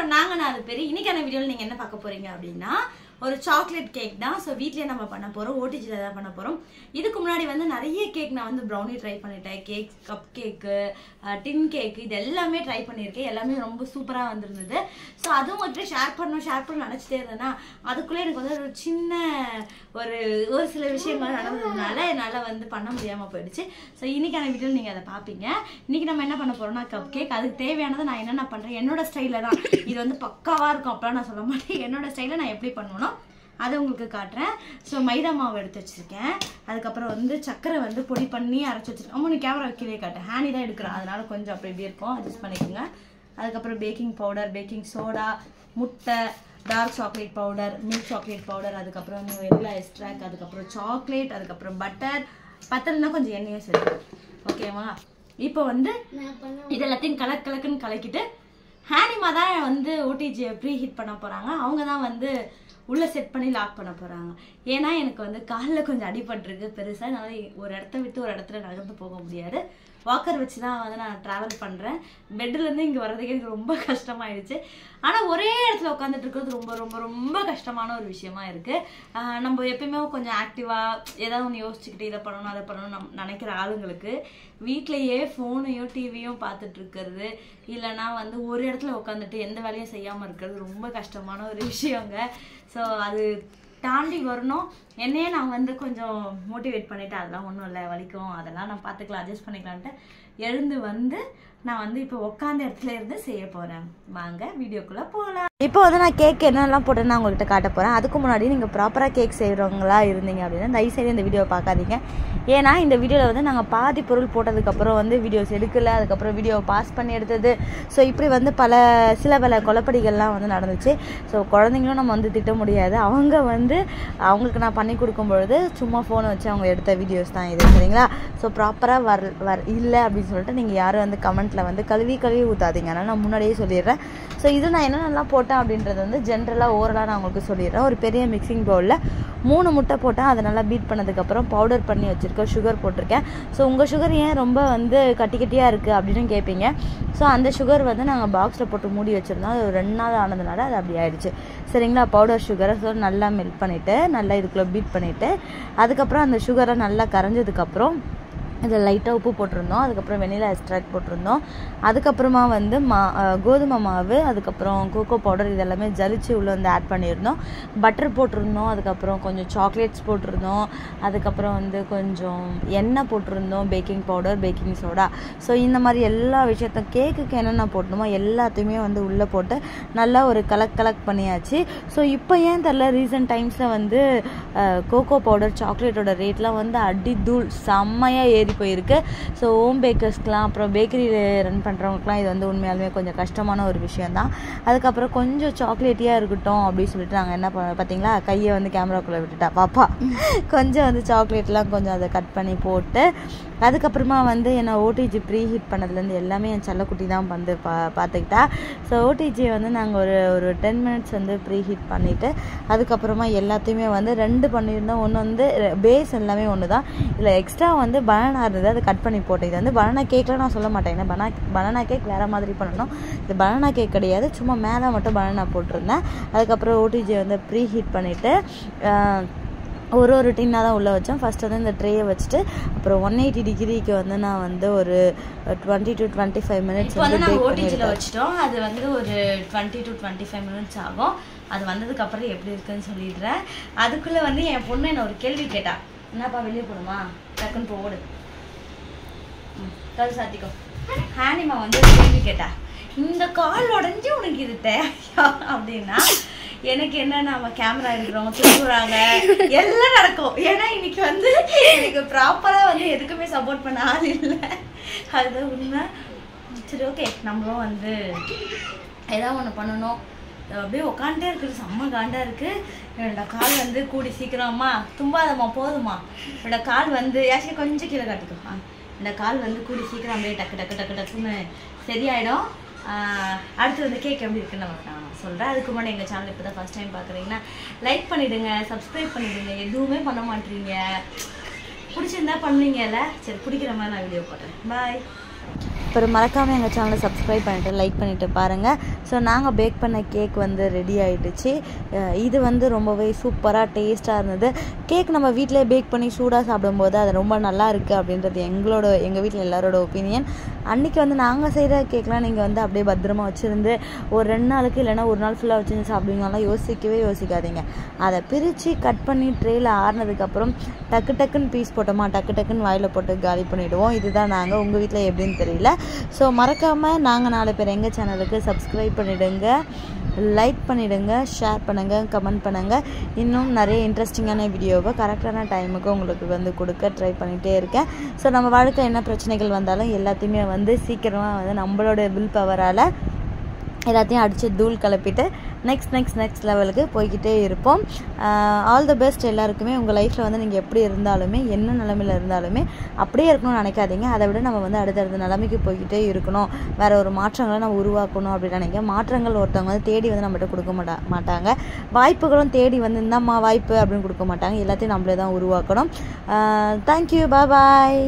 From நாங்கள் அது பெரிய இன்னைக்கான வீடியோவில் நீங்கள் என்ன பார்க்க போறீங்க அப்படின்னா ஒரு சாக்லேட் கேக் தான். ஸோ வீட்லேயே நம்ம பண்ண போகிறோம், ஓடிஜியில் தான் பண்ண போகிறோம். இதுக்கு முன்னாடி வந்து நிறைய கேக் நான் வந்து ப்ரௌனி ட்ரை பண்ணிட்டேன், கேக் கப் கேக்கு டின் கேக்கு இது எல்லாமே ட்ரை பண்ணியிருக்கேன். எல்லாமே ரொம்ப சூப்பராக வந்துருந்தது. ஸோ அதுவும் வந்துட்டு ஷேர் பண்ணணும் நினச்சிட்டே இருந்தேன்னா அதுக்குள்ளே எனக்கு வந்து ஒரு சின்ன ஒரு சில விஷயங்கள் நடந்ததுனால என்னால் வந்து பண்ண முடியாமல் போயிடுச்சு. ஸோ இன்றைக்கான வீடியோவில் நீங்கள் அதை பார்ப்பீங்க. இன்றைக்கி நம்ம என்ன பண்ண போகிறோம்னா கப் கேக். அதுக்கு தேவையானதை நான் என்னென்ன பண்ணுறேன் என்னோட ஸ்டைலில் தான். இது வந்து பக்காவாக இருக்கும் அப்போலாம் நான் சொல்ல மாட்டேன். என்னோட ஸ்டைலில் நான் எப்படி பண்ணுவேனோ அதை உங்களுக்கு காட்டுறேன். ஸோ மைதா மாவு எடுத்து வச்சுருக்கேன். அதுக்கப்புறம் வந்து சக்கரை வந்து பொடி பண்ணி அரைச்சி வச்சுருக்கேன். ஆமாம், நீ கேமரா கீழே காட்டேன், ஹேண்டி தான் எடுக்கிறேன், அதனால கொஞ்சம் அப்படி இப்படி இருக்கும், அட்ஜஸ்ட் பண்ணிக்கோங்க. அதுக்கப்புறம் பேக்கிங் பவுடர், பேக்கிங் சோடா, முட்டை, dark chocolate powder, milk chocolate powder, அதுக்கப்புறம் வந்து வெனிலா எக்ஸ்ட்ராக்ட், அதுக்கப்புறம் சாக்லேட், அதுக்கப்புறம் பட்டர், பட்டர்னா கொஞ்சம் எண்ணெயும் சேர்த்து. ஓகேவா? இப்போ வந்து இது எல்லாத்தையும் கலக்குன்னு கலக்கிட்டு ஹேனிமா தான் வந்து ஓடிஜியை ப்ரீ ஹீட் பண்ண போகிறாங்க. அவங்க தான் வந்து உள்ளே செட் பண்ணி லாக் பண்ண போகிறாங்க. ஏன்னா எனக்கு வந்து காலில் கொஞ்சம் அடிபட்டிருக்கு பெருசாக. அதனால ஒரு இடத்த விட்டு ஒரு இடத்துல நகர்ந்து போக முடியாது. வாக்கர் வச்சு தான் வந்து நான் ட்ராவல் பண்ணுறேன். பெட்லேருந்து இங்கே வர்றதுக்கு எனக்கு ரொம்ப கஷ்டமாயிடுச்சு. ஆனால் ஒரே இடத்துல உட்காந்துட்டு இருக்கிறது ரொம்ப ரொம்ப ரொம்ப கஷ்டமான ஒரு விஷயமா இருக்குது. நம்ம எப்பயுமே கொஞ்சம் ஆக்டிவாக ஏதாவது ஒன்று யோசிச்சுக்கிட்டு இதை பண்ணணும் அதை பண்ணணும் நினைக்கிற ஆளுங்களுக்கு வீட்டிலையே ஃபோனையோ டிவியும் பார்த்துட்டு இருக்கிறது, இல்லைனா வந்து ஒரு இடத்துல உட்காந்துட்டு எந்த வேலையும் செய்யாமல் இருக்கிறது ரொம்ப கஷ்டமான ஒரு விஷயங்க. ஸோ அது தாண்டி வரணும். என்னையே நான் வந்து கொஞ்சம் மோட்டிவேட் பண்ணிவிட்டு அதெல்லாம் ஒன்றும் இல்லை, வலிக்கும், அதெல்லாம் நான் பார்த்துக்கலாம், அட்ஜஸ்ட் பண்ணிக்கலான்ட்டு எழுந்து வந்து நான் வந்து இப்போ உட்காந்த இடத்துல இருந்து செய்ய போகிறேன். வாங்க வீடியோக்குள்ளே போகலாம். இப்போ வந்து நான் கேக் என்னெல்லாம் போட்டேன்னு நான் உங்கள்கிட்ட காட்ட போகிறேன். அதுக்கு முன்னாடி நீங்கள் ப்ராப்பராக கேக் செய்கிறவங்களா இருந்தீங்க அப்படின்னா தயவுசெய்து இந்த வீடியோவை பார்க்காதீங்க. ஏன்னா இந்த வீடியோவில் வந்து நாங்கள் பாதி பொருள் போட்டதுக்கப்புறம் வந்து வீடியோஸ் எடுக்கலை, அதுக்கப்புறம் வீடியோவை பாஸ் பண்ணி எடுத்தது. ஸோ இப்படி வந்து சில பல குழப்படிகள்லாம் வந்து நடந்துச்சு. ஸோ குழந்தைங்களும் நம்ம வந்து திட்ட முடியாது. அவங்க வந்து அவங்களுக்கு நான் பண்ணி கொடுக்கும்பொழுது சும்மா ஃபோனை வச்சு அவங்க எடுத்த வீடியோஸ் தான் இது, சரிங்களா? ஸோ ப்ராப்பராக இல்லை அப்படின்னு சொல்லிட்டு நீங்கள் யாரும் வந்து கமெண்ட்டில் வந்து கழுவி ஊற்றாதீங்க. அதனால் நான் முன்னாடியே சொல்லிடுறேன். ஸோ இது நான் என்னென்னலாம் போட்டேன் அப்படின்றது வந்து ஜென்ரலாக ஓவராலாக நான் உங்களுக்கு சொல்லிடுறேன். ஒரு பெரிய மிக்சிங் பவுலில் 3 முட்டை போட்டேன். அதை நல்லா பீட் பண்ணதுக்கப்புறம் பவுடர் பண்ணி வச்சுருக்கேன், சுகர் போட்டிருக்கேன். ஸோ உங்கள் சுகர் ஏன் ரொம்ப வந்து கட்டியாக இருக்குது அப்படின்னு கேட்பீங்க. ஸோ அந்த சுகர் வந்து நாங்கள் பாக்ஸில் போட்டு மூடி வச்சுருந்தோம். அது ஒரு 2 நாள் ஆனதுனால அது அப்படி ஆயிடுச்சு, சரிங்களா? பவுடர் சுகரை ஸோ நல்லா மெல்ட் பண்ணிவிட்டு நல்லா இதுக்குள்ளே பீட் பண்ணிவிட்டு அதுக்கப்புறம் அந்த சுகரை நல்லா கரைஞ்சதுக்கப்புறம் இதில் லைட்டாக உப்பு போட்டிருந்தோம். அதுக்கப்புறம் வெனிலா எக்ஸ்ட்ராக்ட் போட்டிருந்தோம். அதுக்கப்புறமா வந்து கோதுமை மாவு, அதுக்கப்புறம் கோகோ பவுடர் இதெல்லாமே ஜலிச்சு உள்ளே வந்து ஆட் பண்ணியிருந்தோம். பட்டர் போட்டிருந்தோம். அதுக்கப்புறம் கொஞ்சம் சாக்லேட்ஸ் போட்டிருந்தோம். அதுக்கப்புறம் வந்து கொஞ்சம் எண்ணெய் போட்டிருந்தோம், packing powder, baking soda. So இந்த மாதிரி எல்லா விஷயத்தையும் கேக்குக்கு என்னென்ன போட்டணுமோ எல்லாத்தையுமே வந்து உள்ளே போட்டு நல்லா ஒரு கலெக்ட் பண்ணியாச்சு. ஸோ இப்போ ஏன் தெரில ரீசன்ட் டைம்ஸில் வந்து கோகோ பவுடர் சாக்லேட்டோட ரேட்லாம் வந்து அடி தூள் செம்மையாக ஏறி போயிருக்கு. ஸோ ஹோம் பேக்கர்ஸ்க்கெலாம் அப்புறம் பேக்கரியில் ரன் பண்ணுறவங்களுக்குலாம் இது வந்து உண்மையாலுமே கொஞ்சம் கஷ்டமான ஒரு விஷயந்தான். அதுக்கப்புறம் கொஞ்சம் சாக்லேட்டியாக இருக்கட்டும் அப்படின்னு சொல்லிட்டு நாங்கள் என்ன பார்த்தீங்களா கையை வந்து கேமராக்குள்ளே விட்டுட்டா பாப்பா. கொஞ்சம் வந்து சாக்லேட்லாம் கொஞ்சம் அதை கட் பண்ணி போட்டு அதுக்கப்புறமா வந்து என்னை ஓடிஜி ப்ரீ ஹீட் பண்ணதுலேருந்து எல்லாமே என் செல்லக்குட்டி தான் வந்து பார்த்துக்கிட்டா. ஸோ ஓடிஜியை வந்து நாங்கள் ஒரு 10 மினிட்ஸ் வந்து ப்ரீ ஹீட் பண்ணிவிட்டு அதுக்கப்புறமா எல்லாத்தையுமே வந்து 2 பண்ணியிருந்தோம். ஒன்று வந்து பேஸ் எல்லாமே ஒன்று தான். இதில் எக்ஸ்ட்ரா வந்து பனானா இருந்தது, அதை கட் பண்ணி போட்டேன். இது வந்து பனானா கேக்கில் நான் சொல்ல மாட்டேன், ஏன்னா பனானா கேக் வேறு மாதிரி பண்ணணும். இது பனானா கேக் கிடையாது, சும்மா மேலே மட்டும் பனானா போட்டிருந்தேன். அதுக்கப்புறம் ஓடிஜியை வந்து ப்ரீ ஹீட் பண்ணிவிட்டு ஒரு டின்னாக தான் உள்ளே வச்சேன். ஃபஸ்ட்டு வந்து இந்த ட்ரேயை வச்சுட்டு அப்புறம் 180 டிகிரிக்கு வந்து நான் வந்து ஒரு 20 to 25 மினிட்ஸ் வந்து பேக் ஓடிஜியில் வச்சுட்டோம். அது வந்து ஒரு 20 to 25 மினிட்ஸ் ஆகும். அது வந்ததுக்கப்புறம் எப்படி இருக்குன்னு சொல்லிடுறேன். அதுக்குள்ளே வந்து என் பொண்ணு என்ன ஒரு கேள்வி கேட்டா, என்னப்பா வெளியே போகணுமா, டக்குன்னு போடு, கல் சாத்திக்கோ. ஹேனிமா வந்து கேள்வி கேட்டா, இந்த கால் உடஞ்சி உனக்கு இது தேவையா அப்படின்னா எனக்கு என்ன, நம்ம கேமரா எடுக்கிறோம், தூக்குறாங்க, எல்லாம் நடக்கும். ஏன்னா இன்னைக்கு வந்து எனக்கு ப்ராப்பராக வந்து எதுக்குமே சப்போர்ட் பண்ண ஆள் இல்லை, அதுதான் உண்மை. சரி ஓகே, நம்மளும் வந்து ஏதாவது ஒன்று பண்ணணும். அப்படியே உட்காந்துட்டே இருக்குது, செம்ம காண்டாக இருக்குது. என்னோட கால் வந்து கூடி சீக்கிரமா தும்பாதம்மா போதுமா, என்னோட கால் வந்து யாச்சும் கொஞ்சம் கீழே காட்டிக்கோ. இந்த கால் வந்து கூடி சீக்கிரம் அப்படியே டக்குன்னு சரியாயிடும். அடுத்து வந்து கேக் எப்படி இருக்குன்னு நான் சொல்கிறேன். அதுக்கு முன்னாடி எங்கள் சேனல் இப்போ தான் ஃபஸ்ட் டைம் பார்க்குறீங்கன்னா லைக் பண்ணிவிடுங்க, சப்ஸ்கிரைப் பண்ணிவிடுங்க. எதுவுமே பண்ண மாட்டேறீங்க. பிடிச்சிருந்தா பண்ணுவீங்கல்ல, சரி பிடிக்கிற மாதிரி நான் வீடியோ போடுறேன். பாய். அப்புறம் மறக்காமல் எங்கள் சேனலை சப்ஸ்கிரைப் பண்ணிவிட்டு லைக் பண்ணிவிட்டு பாருங்கள். ஸோ நாங்கள் பேக் பண்ண கேக் வந்து ரெடி ஆகிடுச்சு. இது வந்து ரொம்பவே சூப்பராக டேஸ்ட்டாக இருந்தது. கேக் நம்ம வீட்டிலே பேக் பண்ணி சூடாக சாப்பிடும்போது அது ரொம்ப நல்லா இருக்குது அப்படின்றது எங்கள் வீட்டில் எல்லாரோட ஒப்பீனியன். அன்றைக்கி வந்து நாங்கள் செய்கிற கேக்லாம் நீங்கள் வந்து அப்படியே பத்திரமா வச்சுருந்து ஒரு 2 நாளுக்கு இல்லைனா ஒரு நாள் ஃபுல்லாக வச்சுருந்து சாப்பிடுவீங்கலாம் யோசிக்காதீங்க. அதை பிரித்து கட் பண்ணி ட்ரேயில் ஆறுனதுக்கப்புறம் டக்குன்னு பீஸ் போட்டோமா டக்குன்னு வாயில் போட்டு காலி பண்ணிவிடுவோம். இதுதான் நாங்கள். உங்கள் வீட்டில் எப்படின்னு தெரியல. ஸோ மறக்காமல் நாங்கள் 4 பேர் எங்கள் சேனலுக்கு சப்ஸ்கிரைப் பண்ணிவிடுங்க, லைக் பண்ணிவிடுங்க, ஷேர் பண்ணுங்கள், கமெண்ட் பண்ணுங்கள். இன்னும் நிறைய இன்ட்ரெஸ்டிங்கான வீடியோவை கரெக்டான டைமுக்கு உங்களுக்கு வந்து கொடுக்க ட்ரை பண்ணிகிட்டே இருக்கேன். ஸோ நம்ம வாழ்க்கை என்ன பிரச்சனைகள் வந்தாலும் எல்லாத்தையுமே வந்து சீக்கிரமாக வந்து நம்மளோட வில் பவரால் எல்லாத்தையும் அடித்து தூள் கலப்பிட்டு நெக்ஸ்ட் லெவலுக்கு போய்கிட்டே இருப்போம். ஆல் தி பெஸ்ட் எல்லாருக்குமே. உங்கள் லைஃப்பில் வந்து நீங்கள் எப்படி இருந்தாலுமே என்ன நிலைமையில் இருந்தாலுமே அப்படியே இருக்கணும்னு நினைக்காதீங்க. அதை விட நம்ம வந்து அடுத்தடுத்த நிலைமைக்கு போய்கிட்டே இருக்கணும், வேறு ஒரு மாற்றங்களை நம்ம உருவாக்கணும் அப்படின்னு நினைக்க. மாற்றங்கள் ஒருத்தவங்க வந்து தேடி வந்து நம்மகிட்ட கொடுக்க மாட்டாங்க. வாய்ப்புகளும் தேடி வந்து இந்தம்மா வாய்ப்பு அப்படின்னு கொடுக்க மாட்டாங்க. எல்லாத்தையும் நம்மளே தான் உருவாக்கணும். தேங்க்யூ, பாய்.